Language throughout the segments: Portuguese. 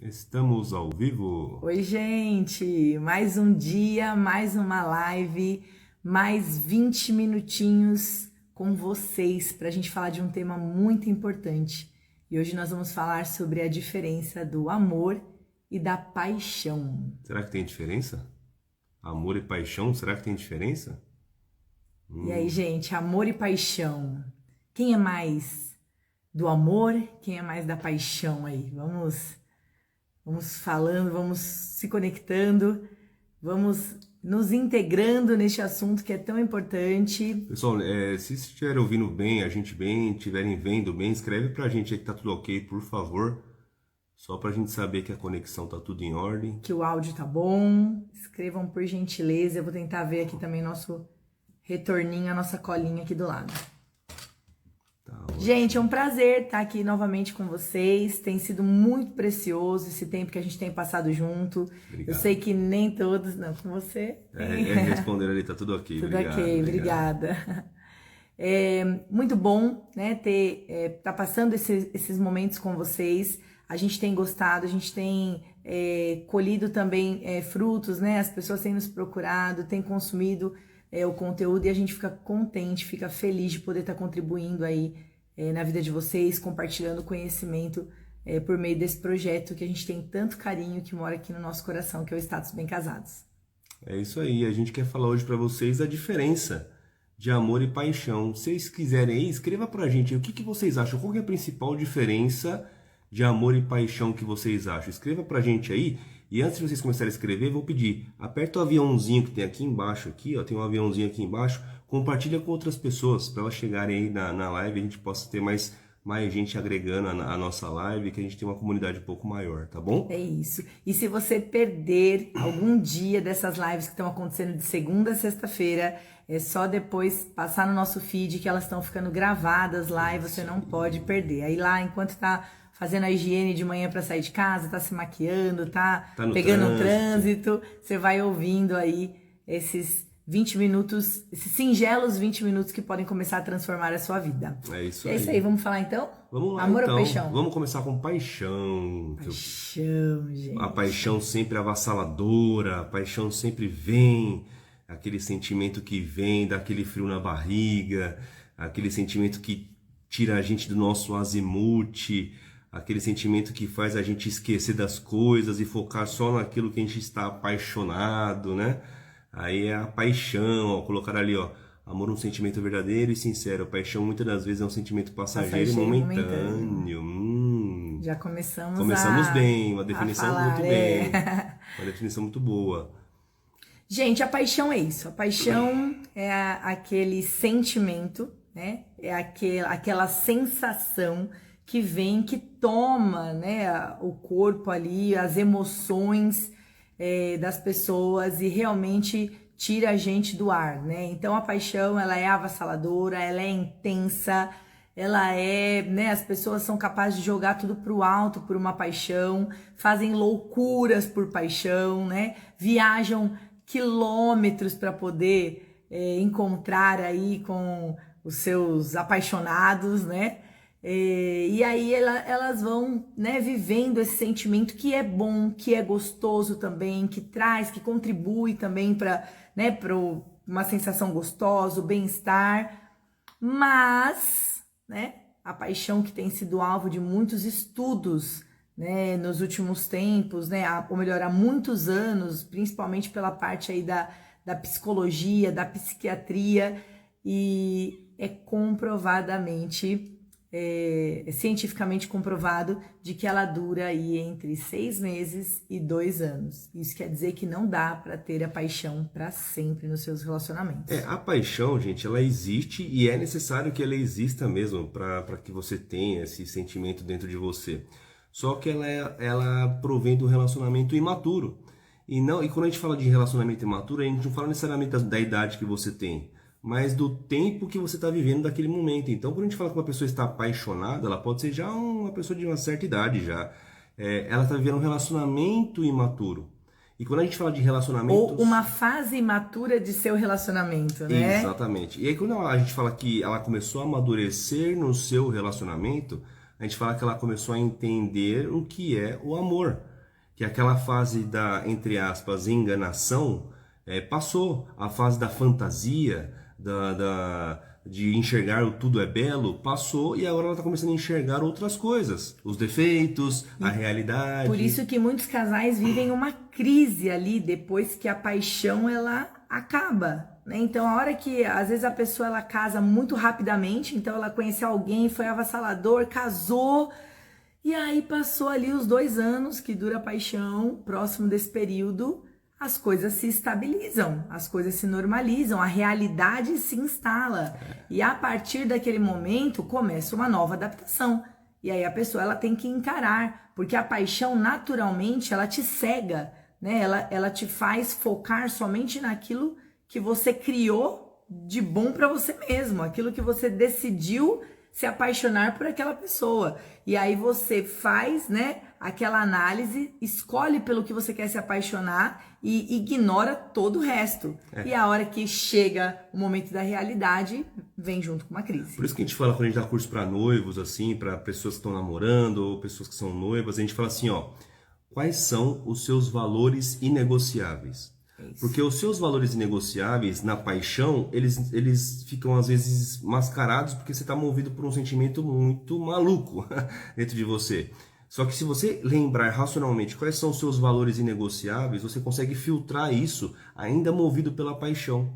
Estamos ao vivo. Oi, gente! Mais um dia, mais uma live, mais 20 minutinhos com vocês para a gente falar de um tema muito importante. E hoje nós vamos falar sobre a diferença do amor e da paixão. Será que tem diferença? Amor e paixão, será que tem diferença? E aí, gente, amor e paixão. Quem é mais do amor? Quem é mais da paixão aí? Vamos falando, vamos se conectando, vamos nos integrando neste assunto que é tão importante. Pessoal, se estiverem ouvindo bem, a gente bem, estiverem vendo bem, escreve pra gente aí que tá tudo ok, por favor. Só pra gente saber que a conexão tá tudo em ordem. Que o áudio tá bom. Escrevam por gentileza. Eu vou tentar ver aqui também nosso retorninho, a nossa colinha aqui do lado. Gente, é um prazer estar aqui novamente com vocês. Tem sido muito precioso esse tempo que a gente tem passado junto. Obrigado. Eu sei que nem todos, não, com você. Responder ali, tá tudo ok. Tudo ok, obrigada. É muito bom, né, tá passando esses momentos com vocês. A gente tem gostado, a gente tem colhido também frutos, né? As pessoas têm nos procurado, têm consumido o conteúdo e a gente fica contente, fica feliz de poder estar contribuindo aí na vida de vocês, compartilhando conhecimento por meio desse projeto que a gente tem tanto carinho, que mora aqui no nosso coração, que é o Status Bem Casados. É isso aí, a gente quer falar hoje pra vocês a diferença de amor e paixão. Se vocês quiserem aí, escreva pra gente o que vocês acham, qual que é a principal diferença de amor e paixão que vocês acham. Escreva pra gente aí. E antes de vocês começarem a escrever, vou pedir, aperta o aviãozinho que tem aqui embaixo, tem um aviãozinho aqui embaixo, compartilha com outras pessoas, para elas chegarem aí na live, a gente possa ter mais gente agregando a nossa live, que a gente tenha uma comunidade um pouco maior, tá bom? É isso. E se você perder algum dia dessas lives que estão acontecendo de segunda a sexta-feira, é só depois passar no nosso feed que elas estão ficando gravadas lá e você não pode perder. Aí lá, enquanto tá fazendo a higiene de manhã para sair de casa, tá se maquiando, tá pegando um trânsito, você vai ouvindo aí esses 20 minutos, esses singelos 20 minutos que podem começar a transformar a sua vida. É isso aí. É isso aí, vamos falar então? Vamos lá, amor então. Ou paixão? Vamos começar com paixão. Paixão, gente. A paixão sempre avassaladora, a paixão sempre vem, aquele sentimento que vem, dá aquele frio na barriga, aquele sentimento que tira a gente do nosso azimuth, aquele sentimento que faz a gente esquecer das coisas e focar só naquilo que a gente está apaixonado, né? Aí é a paixão, ó, colocar ali, ó, amor é um sentimento verdadeiro e sincero. A paixão muitas das vezes é um sentimento passageiro e momentâneo. Já começamos bem, uma definição muito bem, uma definição muito boa. Gente, a paixão é isso. A paixão é aquele sentimento, né? É aquela sensação que vem, que toma, né, o corpo ali, as emoções das pessoas e realmente tira a gente do ar, né? Então a paixão, ela é avassaladora, ela é intensa, ela né, as pessoas são capazes de jogar tudo pro alto por uma paixão, fazem loucuras por paixão, né? Viajam quilômetros para poder encontrar aí com os seus apaixonados, né? E aí elas vão, né, vivendo esse sentimento que é bom, que é gostoso também, que contribui também para, né, para uma sensação gostosa, o bem-estar, mas, né, a paixão que tem sido alvo de muitos estudos, né, nos últimos tempos, né, ou melhor, há muitos anos, principalmente pela parte aí da psicologia, da psiquiatria, e é comprovadamente cientificamente comprovado de que ela dura aí entre 6 meses e 2 anos. Isso quer dizer que não dá para ter a paixão para sempre nos seus relacionamentos. A paixão, gente, ela existe e é necessário que ela exista mesmo para que você tenha esse sentimento dentro de você. Só que ela provém do relacionamento imaturo. E quando a gente fala de relacionamento imaturo, a gente não fala necessariamente da idade que você tem, mas do tempo que você está vivendo daquele momento. Então, quando a gente fala que uma pessoa está apaixonada, ela pode ser já uma pessoa de uma certa idade já. Ela está vivendo um relacionamento imaturo. E quando a gente fala de relacionamentos... Ou uma fase imatura de seu relacionamento, né? Exatamente. E aí quando a gente fala que ela começou a amadurecer no seu relacionamento, a gente fala que ela começou a entender o que é o amor. que aquela fase da, entre aspas, enganação passou. A fase da fantasia, de enxergar o tudo é belo, passou e agora ela está começando a enxergar outras coisas. Os defeitos, a realidade. Por isso que muitos casais vivem uma crise ali depois que a paixão ela acaba, né? Então a hora que às vezes a pessoa ela casa muito rapidamente, então ela conheceu alguém, foi avassalador, casou, e aí passou ali os 2 anos que dura a paixão, próximo desse período, as coisas se estabilizam, as coisas se normalizam, a realidade se instala. E a partir daquele momento começa uma nova adaptação. E aí a pessoa ela tem que encarar, porque a paixão naturalmente ela te cega, né? Ela te faz focar somente naquilo que você criou de bom para você mesmo, aquilo que você decidiu se apaixonar por aquela pessoa. E aí você faz, né, aquela análise, escolhe pelo que você quer se apaixonar e ignora todo o resto. E a hora que chega o momento da realidade, vem junto com uma crise. Por isso que a gente fala, quando a gente dá curso para noivos, assim, para pessoas que estão namorando ou pessoas que são noivas, a gente fala assim, ó, quais são os seus valores inegociáveis? Porque os seus valores inegociáveis, na paixão, eles ficam às vezes mascarados porque você está movido por um sentimento muito maluco dentro de você. Só que se você lembrar racionalmente quais são os seus valores inegociáveis, você consegue filtrar isso ainda movido pela paixão.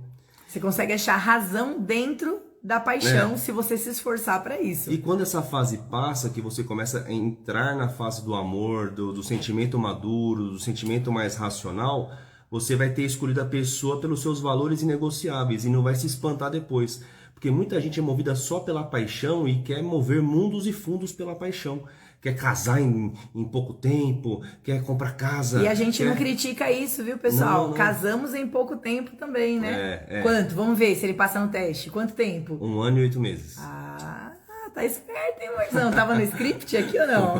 Você consegue achar razão dentro da paixão se você se esforçar para isso. E quando essa fase passa, que você começa a entrar na fase do amor, do sentimento maduro, do sentimento mais racional, você vai ter escolhido a pessoa pelos seus valores inegociáveis e não vai se espantar depois. Porque muita gente é movida só pela paixão e quer mover mundos e fundos pela paixão. Quer casar em pouco tempo, quer comprar casa. E a gente não critica isso, viu, pessoal? Não. Casamos em pouco tempo também, né? Quanto? Vamos ver se ele passa no teste. Quanto tempo? 1 ano e 8 meses. Tá esperto, hein, Moisão? Tava no script aqui ou não?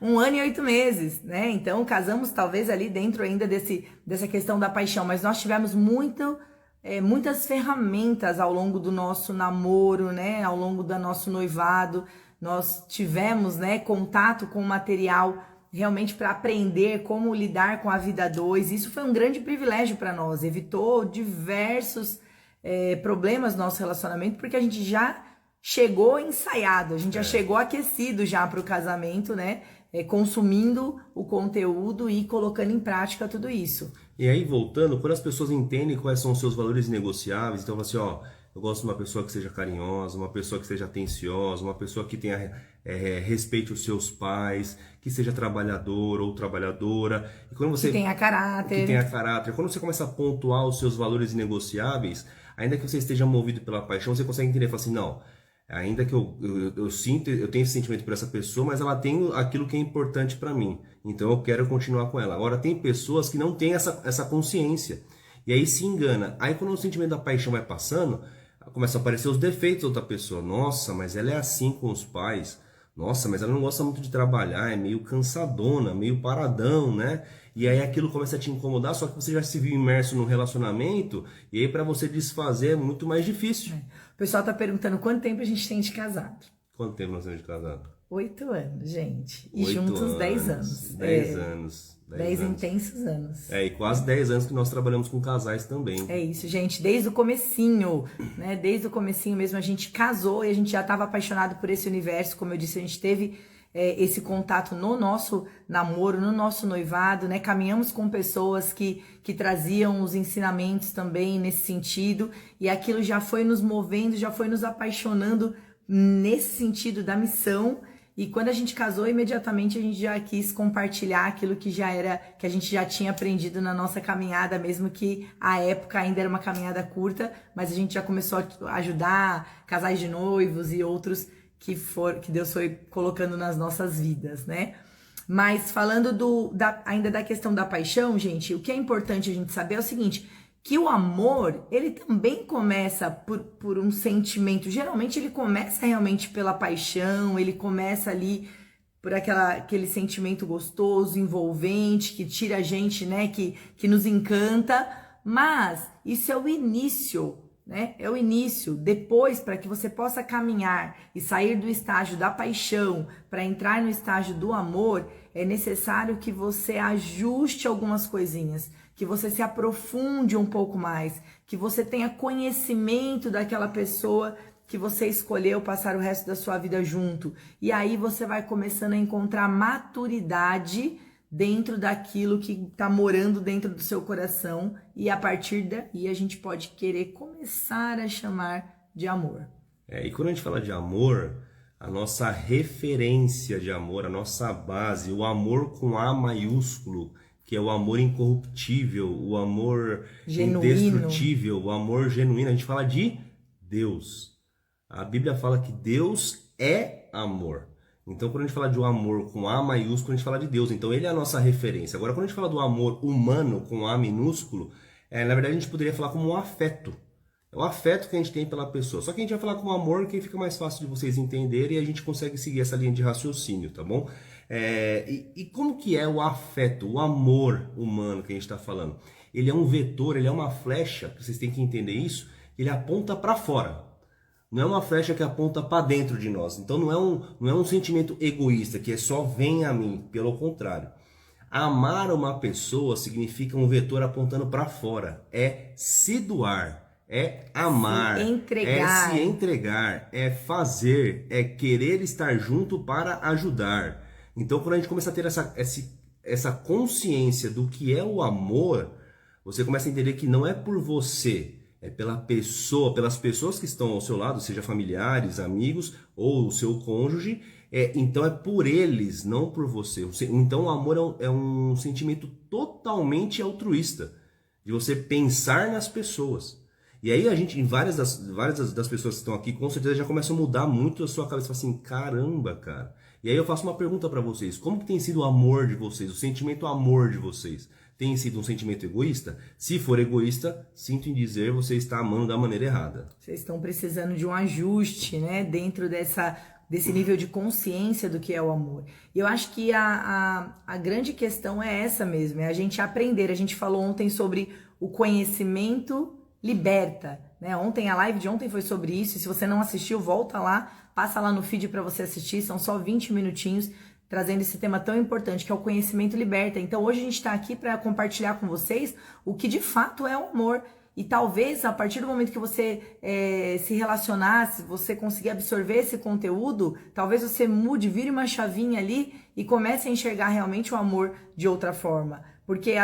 1 ano e 8 meses, né? Então, casamos talvez ali dentro ainda dessa questão da paixão, mas nós tivemos muitas ferramentas ao longo do nosso namoro, né? Ao longo do nosso noivado, nós tivemos, né, contato com o material realmente para aprender como lidar com a vida a dois. Isso foi um grande privilégio para nós, evitou diversos problemas no nosso relacionamento, porque a gente já chegou ensaiado, a gente já chegou aquecido já para o casamento, né? Consumindo o conteúdo e colocando em prática tudo isso. E aí, voltando, quando as pessoas entendem quais são os seus valores negociáveis, então assim, ó, eu gosto de uma pessoa que seja carinhosa, uma pessoa que seja atenciosa, uma pessoa que tenha respeite os seus pais, que seja trabalhador ou trabalhadora. E quando você, que tenha caráter. Que tenha caráter. Quando você começa a pontuar os seus valores negociáveis, ainda que você esteja movido pela paixão, você consegue entender, falar assim, não, ainda que eu sinto, eu tenho esse sentimento por essa pessoa, mas ela tem aquilo que é importante para mim. Então eu quero continuar com ela. Agora tem pessoas que não têm essa consciência. E aí se engana. Aí quando o sentimento da paixão vai passando, começam a aparecer os defeitos da outra pessoa. Nossa, mas ela é assim com os pais. Nossa, mas ela não gosta muito de trabalhar, é meio cansadona, meio paradão, né? E aí aquilo começa a te incomodar, só que você já se viu imerso num relacionamento, e aí para você desfazer é muito mais difícil. O pessoal tá perguntando quanto tempo a gente tem de casado. Quanto tempo nós temos de casado? 8 anos, gente. E 8 juntos 10 anos. 10 anos. 10 intensos anos. E quase 10 anos que nós trabalhamos com casais também. É isso, gente. Desde o comecinho, né? Desde o comecinho mesmo a gente casou e a gente já estava apaixonado por esse universo. Como eu disse, a gente teve esse contato no nosso namoro, no nosso noivado, né? Caminhamos com pessoas que traziam os ensinamentos também nesse sentido. E aquilo já foi nos movendo, já foi nos apaixonando nesse sentido da missão. E quando a gente casou, imediatamente a gente já quis compartilhar aquilo que que a gente já tinha aprendido na nossa caminhada, mesmo que a época ainda era uma caminhada curta, mas a gente já começou a ajudar casais de noivos e outros que Deus foi colocando nas nossas vidas, né? Mas falando ainda da questão da paixão, gente, o que é importante a gente saber é o seguinte, que o amor, ele também começa por um sentimento. Geralmente ele começa realmente pela paixão, ele começa ali por aquele sentimento gostoso, envolvente, que tira a gente, né, que nos encanta. Mas isso é o início né? É o início. Depois, para que você possa caminhar e sair do estágio da paixão para entrar no estágio do amor, é necessário que você ajuste algumas coisinhas, que você se aprofunde um pouco mais, que você tenha conhecimento daquela pessoa que você escolheu passar o resto da sua vida junto. E aí você vai começando a encontrar maturidade dentro daquilo que está morando dentro do seu coração, e a partir daí a gente pode querer começar a chamar de amor. E quando a gente fala de amor, a nossa referência de amor, a nossa base, o amor com A maiúsculo, que é o amor incorruptível, o amor genuíno, indestrutível, o amor genuíno, a gente fala de Deus. A Bíblia fala que Deus é amor. Então, quando a gente fala de um amor com A maiúsculo, a gente fala de Deus. Então, ele é a nossa referência. Agora, quando a gente fala do amor humano com A minúsculo, na verdade, a gente poderia falar como um afeto. É o afeto que a gente tem pela pessoa. Só que a gente vai falar com amor, que fica mais fácil de vocês entenderem e a gente consegue seguir essa linha de raciocínio, tá bom? E como que é o afeto, o amor humano que a gente está falando? Ele é um vetor, ele é uma flecha, vocês têm que entender isso, ele aponta para fora. Não é uma flecha que aponta para dentro de nós. Então não é um sentimento egoísta, que é só vem a mim. Pelo contrário. Amar uma pessoa significa um vetor apontando para fora. É se doar, é amar, é se entregar, é fazer, é querer estar junto para ajudar. Então quando a gente começa a ter essa consciência do que é o amor, você começa a entender que não é por você, é pela pessoa, pelas pessoas que estão ao seu lado, seja familiares, amigos ou o seu cônjuge, então é por eles, não por você. Então o amor é um sentimento totalmente altruísta, de você pensar nas pessoas. E aí a gente, em várias das pessoas que estão aqui, com certeza já começa a mudar muito a sua cabeça, assim, caramba, cara. E aí eu faço uma pergunta para vocês, como que tem sido o amor de vocês, o sentimento amor de vocês? Tem sido um sentimento egoísta? Se for egoísta, sinto em dizer, você está amando da maneira errada. Vocês estão precisando de um ajuste, né? Dentro desse nível de consciência do que é o amor. E eu acho que a grande questão é essa mesmo, é a gente aprender. A gente falou ontem sobre o conhecimento liberta, né? Ontem, a live de ontem foi sobre isso. E se você não assistiu, volta lá, passa lá no feed para você assistir. São só 20 minutinhos. Trazendo esse tema tão importante que é o conhecimento liberta. Então hoje a gente está aqui para compartilhar com vocês o que de fato é o amor. E talvez a partir do momento que você se relacionar, se você conseguir absorver esse conteúdo, talvez você mude, vire uma chavinha ali e comece a enxergar realmente o amor de outra forma. Porque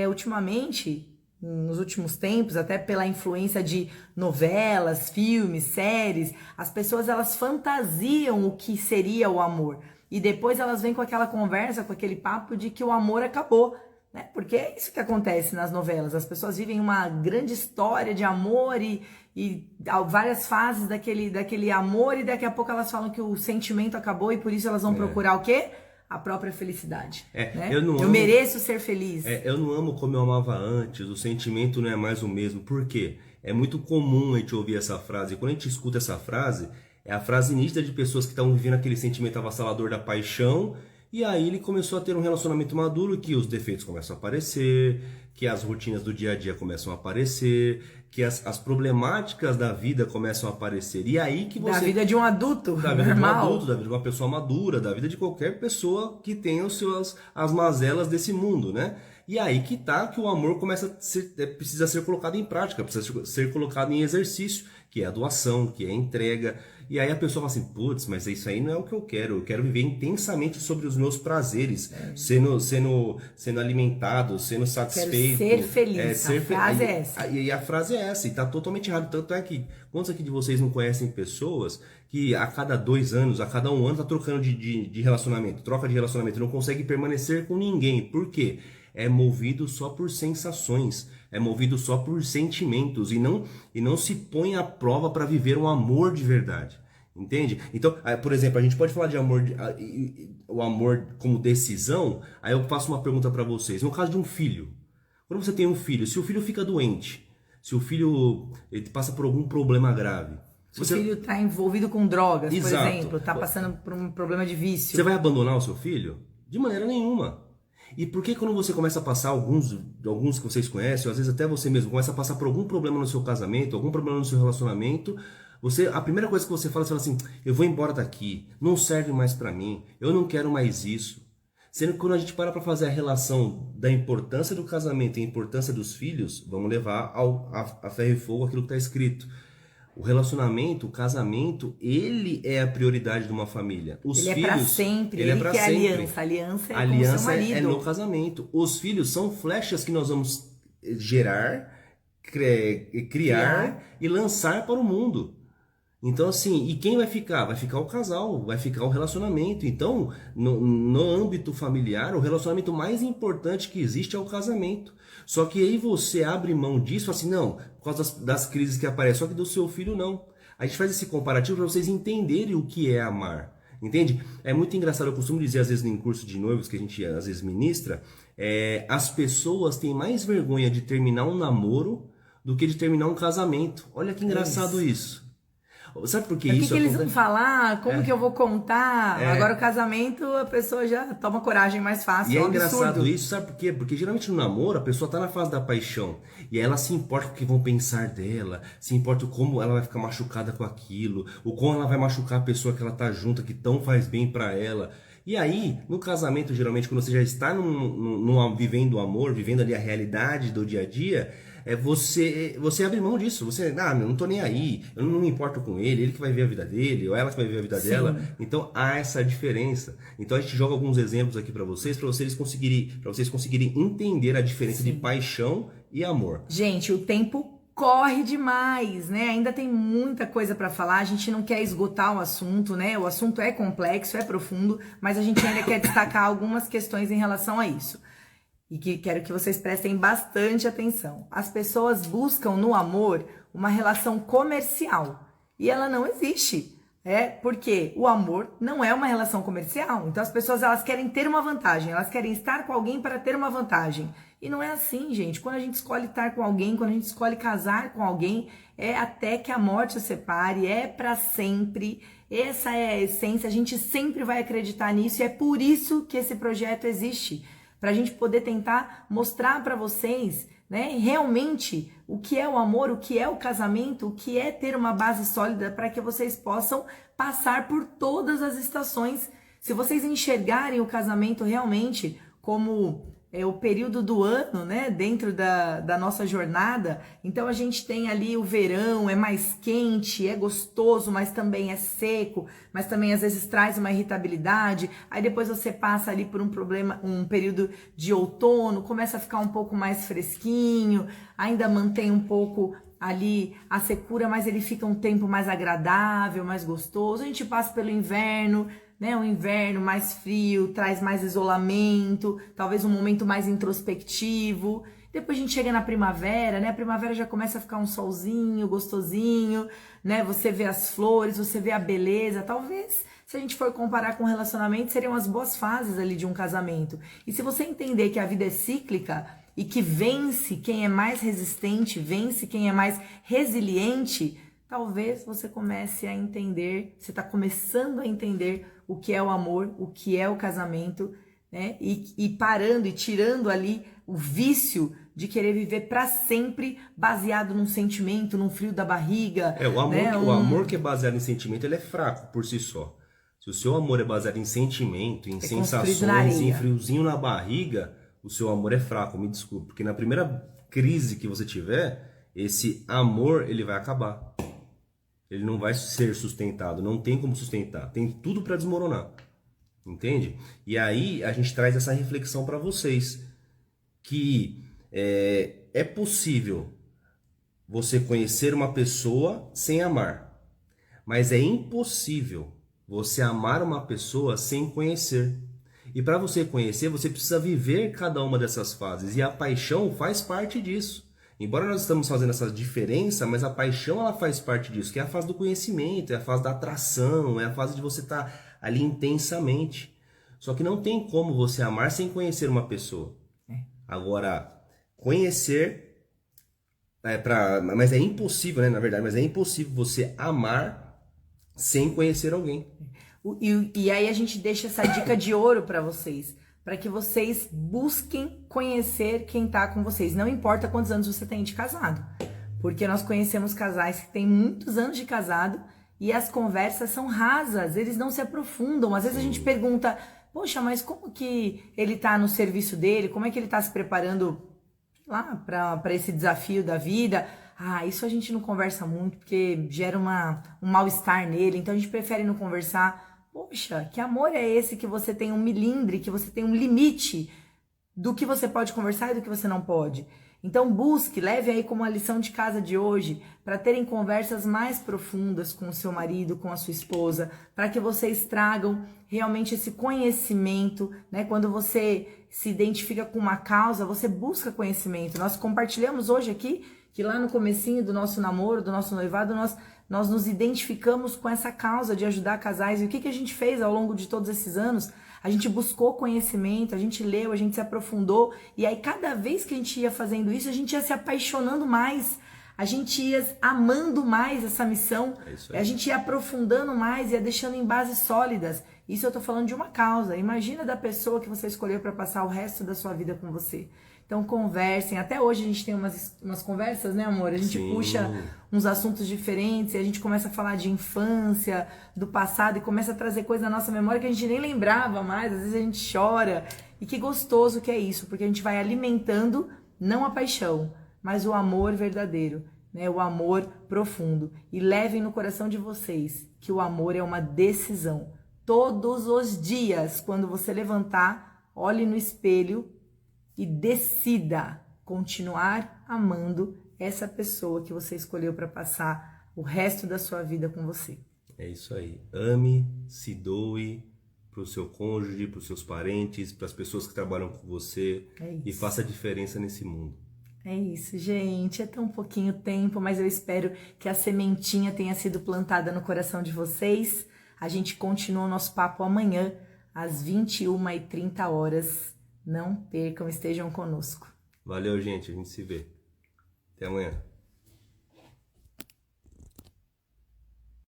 ultimamente, nos últimos tempos, até pela influência de novelas, filmes, séries, as pessoas elas fantasiam o que seria o amor. E depois elas vêm com aquela conversa, com aquele papo de que o amor acabou, né? Porque é isso que acontece nas novelas. As pessoas vivem uma grande história de amor e várias fases daquele amor e daqui a pouco elas falam que o sentimento acabou e por isso elas vão procurar o quê? A própria felicidade. Né? Eu mereço ser feliz. Eu não amo como eu amava antes, o sentimento não é mais o mesmo. Por quê? É muito comum a gente ouvir essa frase. E quando a gente escuta essa frase, é a frase nítida de pessoas que estão vivendo aquele sentimento avassalador da paixão, e aí ele começou a ter um relacionamento maduro que os defeitos começam a aparecer, que as rotinas do dia a dia começam a aparecer, que as problemáticas da vida começam a aparecer. E aí que você... Da vida de um adulto, da vida normal. De um adulto, da vida de uma pessoa madura, da vida de qualquer pessoa que tenha as mazelas desse mundo, né? E aí que tá que o amor precisa ser colocado em prática, precisa ser colocado em exercício, que é a doação, que é a entrega. E aí a pessoa fala assim, putz, mas isso aí não é o que eu quero viver intensamente sobre os meus prazeres, sendo alimentado, sendo satisfeito. Quero ser feliz, a frase é essa. E a frase é essa, e tá totalmente errado. Tanto é que, quantos aqui de vocês não conhecem pessoas que a cada 2 anos, a cada 1 ano tá trocando de relacionamento, troca de relacionamento, não consegue permanecer com ninguém. Por quê? É movido só por sensações, é movido só por sentimentos e não se põe à prova para viver um amor de verdade, entende? Então, por exemplo, a gente pode falar de amor, o amor como decisão. Aí eu faço uma pergunta para vocês. No caso de um filho, quando você tem um filho, se o filho fica doente, se o filho ele passa por algum problema grave, se o filho está envolvido com drogas, Exato. por exemplo, está passando por um problema de vício, você vai abandonar o seu filho? De maneira nenhuma. E por que quando você começa a passar, alguns que vocês conhecem, ou às vezes até você mesmo, começa a passar por algum problema no seu casamento, algum problema no seu relacionamento, a primeira coisa que você fala assim, eu vou embora daqui, não serve mais pra mim, eu não quero mais isso. Sendo que quando a gente para fazer a relação da importância do casamento e a importância dos filhos, vamos levar a ferro e fogo aquilo que está escrito. O relacionamento, o casamento, ele é a prioridade de uma família. Os Ele filhos, é para sempre, ele é ele para que é sempre. aliança. Aliança é A com o seu aliança marido. é no casamento. Os filhos são flechas que nós vamos gerar, criar e lançar para o mundo. Então, assim, e quem vai ficar? Vai ficar o casal, vai ficar o relacionamento. Então, no âmbito familiar, o relacionamento mais importante que existe é o casamento. Só que aí você abre mão disso, assim, não, por causa das crises que aparecem, só que do seu filho não. A gente faz esse comparativo para vocês entenderem o que é amar. Entende? É muito engraçado, eu costumo dizer, às vezes, em curso de noivos que a gente, às vezes, ministra, as pessoas têm mais vergonha de terminar um namoro do que de terminar um casamento. Olha que engraçado isso. Sabe por que O isso que eles vão acontece? falar? Como que eu vou contar? Agora o casamento, a pessoa já toma coragem mais fácil. E é um engraçado absurdo. isso, sabe por quê? Porque geralmente no namoro a pessoa tá na fase da paixão e aí ela se importa com o que vão pensar dela, se importa como ela vai ficar machucada com aquilo, o como ela vai machucar a pessoa que ela tá junto, que tão faz bem pra ela. E aí, no casamento, geralmente, quando você já está vivendo o amor, vivendo ali a realidade do dia a dia, você abre mão disso. Você, não tô nem aí, eu não me importo com ele que vai ver a vida dele, ou ela que vai ver a vida dela. Então há essa diferença. Então a gente joga alguns exemplos aqui para vocês conseguirem entender a diferença de paixão e amor. Gente, o tempo corre demais, né? Ainda tem muita coisa para falar, a gente não quer esgotar o assunto, né? O assunto é complexo, é profundo, mas a gente ainda quer destacar algumas questões em relação a isso. E que quero que vocês prestem bastante atenção. As pessoas buscam no amor uma relação comercial e ela não existe. Porque o amor não é uma relação comercial. Então as pessoas elas querem ter uma vantagem, elas querem estar com alguém para ter uma vantagem. E não é assim, gente. Quando a gente escolhe estar com alguém, quando a gente escolhe casar com alguém, é até que a morte os separe, é para sempre. Essa é a essência, a gente sempre vai acreditar nisso e é por isso que esse projeto existe. Para a gente poder tentar mostrar para vocês, né, realmente o que é o amor, o que é o casamento, o que é ter uma base sólida para que vocês possam passar por todas as estações. Se vocês enxergarem o casamento realmente como o período do ano, né, dentro da nossa jornada, então a gente tem ali o verão, é mais quente, é gostoso, mas também é seco, mas também às vezes traz uma irritabilidade, aí depois você passa ali por um período de outono, começa a ficar um pouco mais fresquinho, ainda mantém um pouco ali a secura, mas ele fica um tempo mais agradável, mais gostoso, a gente passa pelo inverno, né, um inverno mais frio, traz mais isolamento, talvez um momento mais introspectivo. Depois a gente chega na primavera, né? A primavera já começa a ficar um solzinho, gostosinho, né? Você vê as flores, você vê a beleza. Talvez, se a gente for comparar com um relacionamento, seriam as boas fases ali de um casamento. E se você entender que a vida é cíclica e que vence quem é mais resistente, vence quem é mais resiliente, talvez você comece a entender, você está começando a entender o que é o amor, o que é o casamento, né? E parando e tirando ali o vício de querer viver para sempre baseado num sentimento, num frio da barriga. O amor, né? O amor que é baseado em sentimento, ele é fraco por si só. Se o seu amor é baseado em sentimento, em sensações, em friozinho na barriga, o seu amor é fraco, me desculpe. Porque na primeira crise que você tiver, esse amor ele vai acabar. Ele não vai ser sustentado, não tem como sustentar, tem tudo para desmoronar, entende? E aí a gente traz essa reflexão para vocês, que é possível você conhecer uma pessoa sem amar, mas é impossível você amar uma pessoa sem conhecer. E para você conhecer, você precisa viver cada uma dessas fases, e a paixão faz parte disso. Embora nós estamos fazendo essa diferença, mas a paixão ela faz parte disso, que é a fase do conhecimento, é a fase da atração, é a fase de você estar ali intensamente. Só que não tem como você amar sem conhecer uma pessoa. Agora, conhecer, mas é impossível, né, na verdade, mas é impossível você amar sem conhecer alguém. E aí a gente deixa essa dica de ouro para vocês. para que vocês busquem conhecer quem tá com vocês. Não importa quantos anos você tem de casado, porque nós conhecemos casais que têm muitos anos de casado e as conversas são rasas, eles não se aprofundam. Às vezes a gente pergunta, poxa, mas como que ele tá no serviço dele? Como é que ele tá se preparando lá para esse desafio da vida? Ah, isso a gente não conversa muito porque gera um mal-estar nele, então a gente prefere não conversar. Poxa, que amor é esse que você tem um milindre, que você tem um limite do que você pode conversar e do que você não pode? Então busque, leve aí como a lição de casa de hoje, para terem conversas mais profundas com o seu marido, com a sua esposa, para que vocês tragam realmente esse conhecimento, né? Quando você se identifica com uma causa, você busca conhecimento. Nós compartilhamos hoje aqui que lá no comecinho do nosso namoro, do nosso noivado, nós nos identificamos com essa causa de ajudar casais. E o que a gente fez ao longo de todos esses anos? A gente buscou conhecimento, a gente leu, a gente se aprofundou. E aí, cada vez que a gente ia fazendo isso, a gente ia se apaixonando mais. A gente ia amando mais essa missão. A gente ia aprofundando mais, ia deixando em bases sólidas. Isso eu tô falando de uma causa. Imagina da pessoa que você escolheu para passar o resto da sua vida com você. Então conversem, até hoje a gente tem umas conversas, né, amor? A gente puxa uns assuntos diferentes, e a gente começa a falar de infância, do passado, e começa a trazer coisa na nossa memória que a gente nem lembrava mais, às vezes a gente chora. E que gostoso que é isso, porque a gente vai alimentando não a paixão, mas o amor verdadeiro, né? O amor profundo. E levem no coração de vocês que o amor é uma decisão. Todos os dias, quando você levantar, olhe no espelho e decida continuar amando essa pessoa que você escolheu para passar o resto da sua vida com você. É isso aí. Ame, se doe para o seu cônjuge, para os seus parentes, para as pessoas que trabalham com você e faça a diferença nesse mundo. É isso, gente. É tão pouquinho tempo, mas eu espero que a sementinha tenha sido plantada no coração de vocês. A gente continua o nosso papo amanhã, às 21h30. Não percam, estejam conosco. Valeu, gente. A gente se vê. Até amanhã.